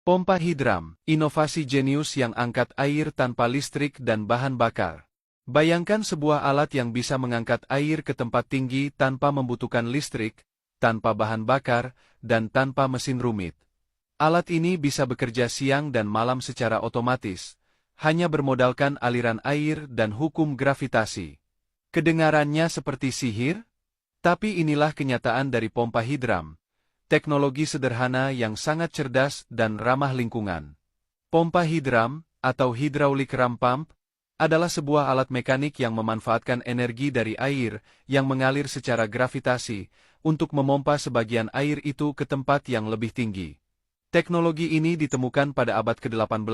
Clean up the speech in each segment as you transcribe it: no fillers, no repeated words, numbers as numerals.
Pompa Hidram, inovasi jenius yang angkat air tanpa listrik dan bahan bakar. Bayangkan sebuah alat yang bisa mengangkat air ke tempat tinggi tanpa membutuhkan listrik, tanpa bahan bakar, dan tanpa mesin rumit. Alat ini bisa bekerja siang dan malam secara otomatis, hanya bermodalkan aliran air dan hukum gravitasi. Kedengarannya seperti sihir? Tapi inilah kenyataan dari pompa Hidram. Teknologi sederhana yang sangat cerdas dan ramah lingkungan. Pompa Hidram, atau hydraulic ram pump, adalah sebuah alat mekanik yang memanfaatkan energi dari air yang mengalir secara gravitasi untuk memompa sebagian air itu ke tempat yang lebih tinggi. Teknologi ini ditemukan pada abad ke-18,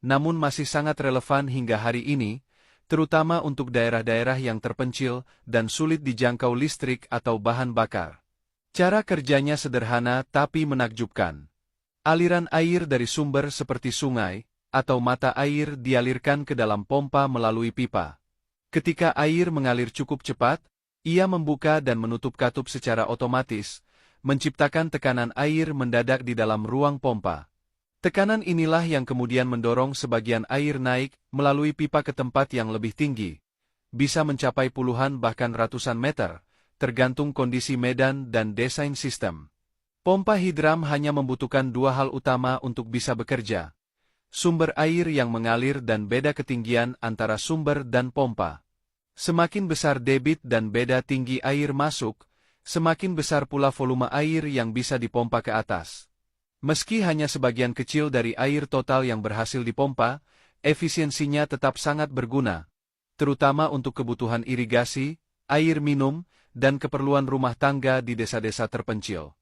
namun masih sangat relevan hingga hari ini, terutama untuk daerah-daerah yang terpencil dan sulit dijangkau listrik atau bahan bakar. Cara kerjanya sederhana tapi menakjubkan. Aliran air dari sumber seperti sungai atau mata air dialirkan ke dalam pompa melalui pipa. Ketika air mengalir cukup cepat, ia membuka dan menutup katup secara otomatis, menciptakan tekanan air mendadak di dalam ruang pompa. Tekanan inilah yang kemudian mendorong sebagian air naik melalui pipa ke tempat yang lebih tinggi. Bisa mencapai puluhan bahkan ratusan meter, tergantung kondisi medan dan desain sistem. Pompa Hidram hanya membutuhkan dua hal utama untuk bisa bekerja. Sumber air yang mengalir dan beda ketinggian antara sumber dan pompa. Semakin besar debit dan beda tinggi air masuk, semakin besar pula volume air yang bisa dipompa ke atas. Meski hanya sebagian kecil dari air total yang berhasil dipompa, efisiensinya tetap sangat berguna, terutama untuk kebutuhan irigasi, air minum, dan keperluan rumah tangga di desa-desa terpencil.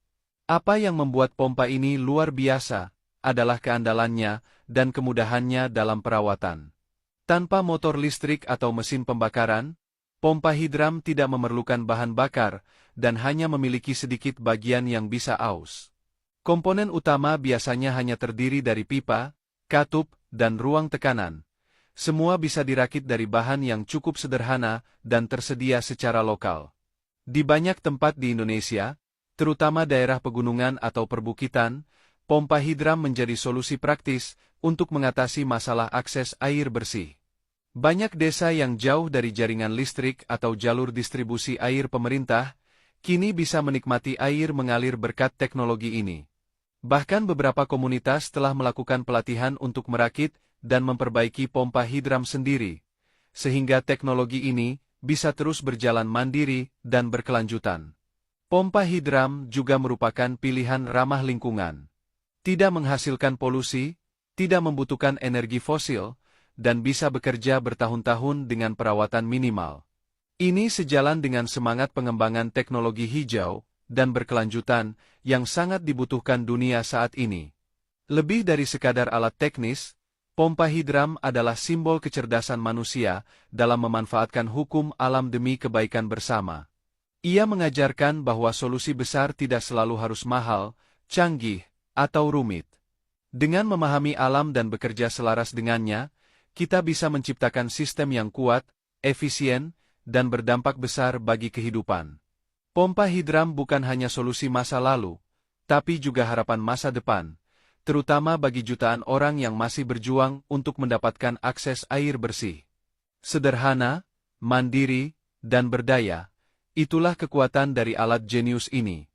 Apa yang membuat pompa ini luar biasa adalah keandalannya dan kemudahannya dalam perawatan. Tanpa motor listrik atau mesin pembakaran, pompa Hidram tidak memerlukan bahan bakar dan hanya memiliki sedikit bagian yang bisa aus. Komponen utama biasanya hanya terdiri dari pipa, katup, dan ruang tekanan. Semua bisa dirakit dari bahan yang cukup sederhana dan tersedia secara lokal. Di banyak tempat di Indonesia, terutama daerah pegunungan atau perbukitan, pompa Hidram menjadi solusi praktis untuk mengatasi masalah akses air bersih. Banyak desa yang jauh dari jaringan listrik atau jalur distribusi air pemerintah, kini bisa menikmati air mengalir berkat teknologi ini. Bahkan beberapa komunitas telah melakukan pelatihan untuk merakit dan memperbaiki pompa Hidram sendiri, sehingga teknologi ini bisa terus berjalan mandiri dan berkelanjutan. Pompa Hidram juga merupakan pilihan ramah lingkungan. Tidak menghasilkan polusi, tidak membutuhkan energi fosil, dan bisa bekerja bertahun-tahun dengan perawatan minimal. Ini sejalan dengan semangat pengembangan teknologi hijau dan berkelanjutan yang sangat dibutuhkan dunia saat ini. Lebih dari sekadar alat teknis, pompa Hidram adalah simbol kecerdasan manusia dalam memanfaatkan hukum alam demi kebaikan bersama. Ia mengajarkan bahwa solusi besar tidak selalu harus mahal, canggih, atau rumit. Dengan memahami alam dan bekerja selaras dengannya, kita bisa menciptakan sistem yang kuat, efisien, dan berdampak besar bagi kehidupan. Pompa Hidram bukan hanya solusi masa lalu, tapi juga harapan masa depan, terutama bagi jutaan orang yang masih berjuang untuk mendapatkan akses air bersih. Sederhana, mandiri, dan berdaya, itulah kekuatan dari alat jenius ini.